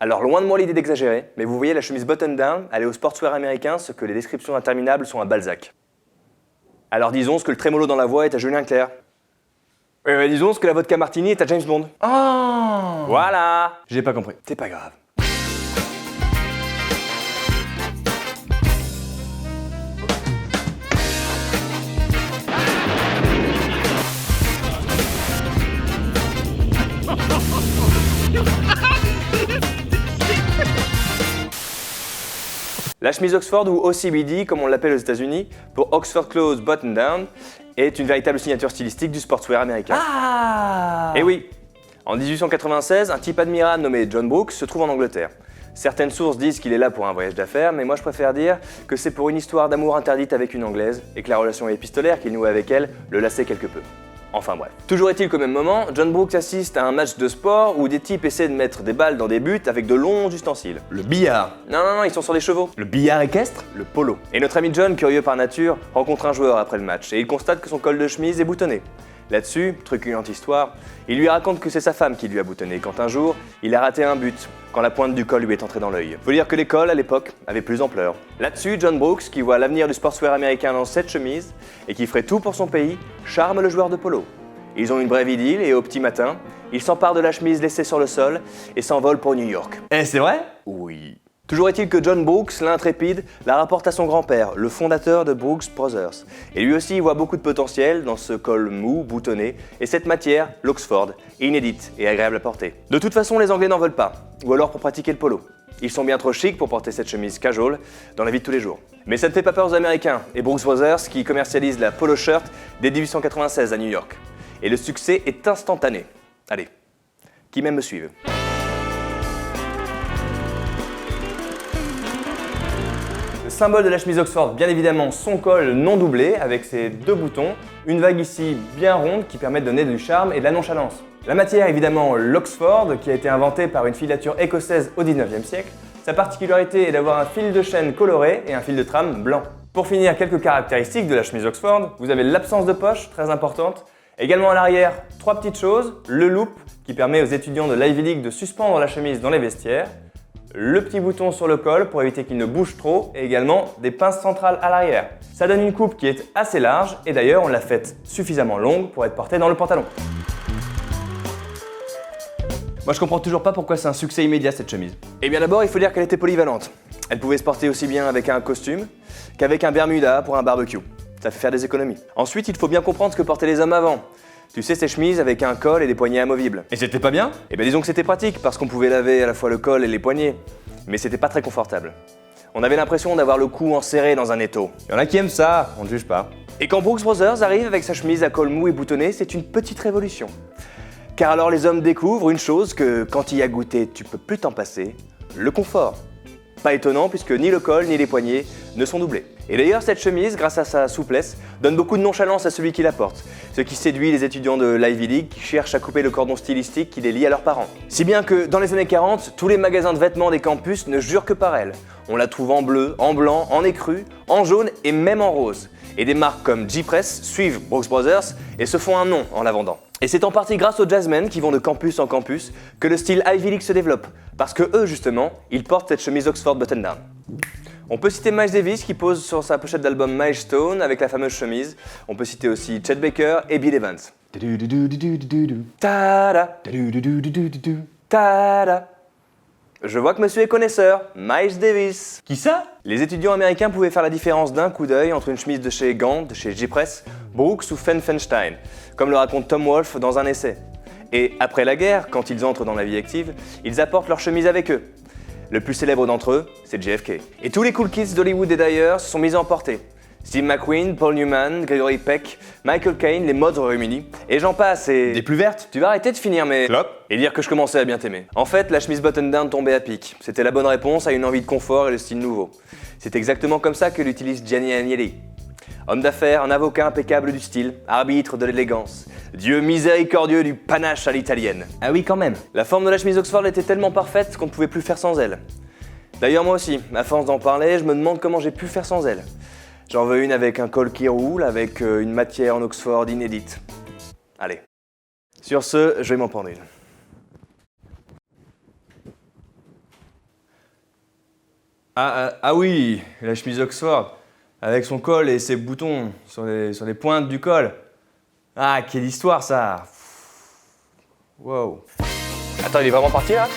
Alors loin de moi l'idée d'exagérer, mais vous voyez la chemise button-down, elle est au sportswear américain ce que les descriptions interminables sont à Balzac. Alors disons ce que le trémolo dans la voix est à Julien Clerc. Disons ce que la vodka martini est à James Bond. Oh. Voilà. J'ai pas compris. C'est pas grave. La chemise Oxford, ou OCBD comme on l'appelle aux États-Unis, pour Oxford Close Button Down, est une véritable signature stylistique du sportswear américain. Ah. Et oui, en 1896, un type admirable nommé John Brooks se trouve en Angleterre. Certaines sources disent qu'il est là pour un voyage d'affaires, mais moi je préfère dire que c'est pour une histoire d'amour interdite avec une Anglaise et que la relation épistolaire qu'il nouait avec elle le lassait quelque peu. Enfin bref. Toujours est-il qu'au même moment, John Brooks assiste à un match de sport où des types essaient de mettre des balles dans des buts avec de longs ustensiles. Le billard. Non, ils sont sur des chevaux. Le billard équestre. Le polo. Et notre ami John, curieux par nature, rencontre un joueur après le match et il constate que son col de chemise est boutonné. Là-dessus, truculente histoire, il lui raconte que c'est sa femme qui lui a boutonné quand un jour, il a raté un but quand la pointe du col lui est entrée dans l'œil. Faut dire que l'école, à l'époque, avait plus d'ampleur. Là-dessus, John Brooks, qui voit l'avenir du sportswear américain dans cette chemise et qui ferait tout pour son pays, charme le joueur de polo. Ils ont une brève idylle et au petit matin, il s'empare de la chemise laissée sur le sol et s'envole pour New York. Eh, c'est vrai? Oui. Toujours est-il que John Brooks, l'intrépide, la rapporte à son grand-père, le fondateur de Brooks Brothers. Et lui aussi, il voit beaucoup de potentiel dans ce col mou, boutonné, et cette matière, l'Oxford, inédite et agréable à porter. De toute façon, les Anglais n'en veulent pas, ou alors pour pratiquer le polo. Ils sont bien trop chics pour porter cette chemise casual dans la vie de tous les jours. Mais ça ne fait pas peur aux Américains, et Brooks Brothers qui commercialise la polo shirt dès 1896 à New York. Et le succès est instantané. Allez, qui même me suivent. Le symbole de la chemise Oxford, bien évidemment, son col non doublé avec ses deux boutons, une vague ici bien ronde qui permet de donner du charme et de la nonchalance. La matière, évidemment, l'Oxford, qui a été inventée par une filature écossaise au 19e siècle. Sa particularité est d'avoir un fil de chaîne coloré et un fil de trame blanc. Pour finir, quelques caractéristiques de la chemise Oxford, vous avez l'absence de poche, très importante. Également à l'arrière, trois petites choses, le loop, qui permet aux étudiants de l'Ivy League de suspendre la chemise dans les vestiaires, le petit bouton sur le col pour éviter qu'il ne bouge trop, et également des pinces centrales à l'arrière. Ça donne une coupe qui est assez large, et d'ailleurs on l'a faite suffisamment longue pour être portée dans le pantalon. Moi, je comprends toujours pas pourquoi c'est un succès immédiat cette chemise. Eh bien d'abord, il faut dire qu'elle était polyvalente. Elle pouvait se porter aussi bien avec un costume qu'avec un bermuda pour un barbecue. Ça fait faire des économies. Ensuite, il faut bien comprendre ce que portaient les hommes avant. Tu sais, ces chemises avec un col et des poignets amovibles. Et c'était pas bien? Eh bien disons que c'était pratique parce qu'on pouvait laver à la fois le col et les poignets. Mais c'était pas très confortable. On avait l'impression d'avoir le cou enserré dans un étau. Y en a qui aiment ça, on ne juge pas. Et quand Brooks Brothers arrive avec sa chemise à col mou et boutonné, c'est une petite révolution. Car alors les hommes découvrent une chose que quand il y a goûté, tu peux plus t'en passer, le confort. Pas étonnant puisque ni le col ni les poignets ne sont doublés. Et d'ailleurs cette chemise, grâce à sa souplesse, donne beaucoup de nonchalance à celui qui la porte, ce qui séduit les étudiants de l'Ivy League qui cherchent à couper le cordon stylistique qui les lie à leurs parents. Si bien que dans les années 40, tous les magasins de vêtements des campus ne jurent que par elle. On la trouve en bleu, en blanc, en écru, en jaune et même en rose. Et des marques comme G-Press suivent Brooks Brothers et se font un nom en la vendant. Et c'est en partie grâce aux jazzmen qui vont de campus en campus que le style Ivy League se développe, parce que eux justement, ils portent cette chemise Oxford button-down. On peut citer Miles Davis qui pose sur sa pochette d'album Milestone avec la fameuse chemise. On peut citer aussi Chet Baker et Bill Evans. Tada, tada. Je vois que monsieur est connaisseur, Miles Davis. Qui ça? Les étudiants américains pouvaient faire la différence d'un coup d'œil entre une chemise de chez Gant, de chez G-Press, Brooks ou Fenfenstein, comme le raconte Tom Wolfe dans un essai. Et après la guerre, quand ils entrent dans la vie active, ils apportent leur chemise avec eux. Le plus célèbre d'entre eux, c'est JFK. Et tous les cool kids d'Hollywood et d'ailleurs se sont mis à en porter. Steve McQueen, Paul Newman, Gregory Peck, Michael Caine, les modes réunis, et j'en passe et... Des plus vertes? Tu vas arrêter de finir mes... Clop. Et dire que je commençais à bien t'aimer. En fait, la chemise button-down tombait à pic. C'était la bonne réponse à une envie de confort et de style nouveau. C'est exactement comme ça que l'utilise Gianni Agnelli. Homme d'affaires, un avocat impeccable du style, arbitre de l'élégance, dieu miséricordieux du panache à l'italienne. Ah oui, quand même. La forme de la chemise Oxford était tellement parfaite qu'on ne pouvait plus faire sans elle. D'ailleurs moi aussi, à force d'en parler, je me demande comment j'ai pu faire sans elle. J'en veux une avec un col qui roule, avec une matière en Oxford inédite. Allez. Sur ce, je vais m'en prendre une. Ah oui, la chemise Oxford, avec son col et ses boutons sur les pointes du col. Ah, quelle histoire ça! Wow. Attends, il est vraiment parti là?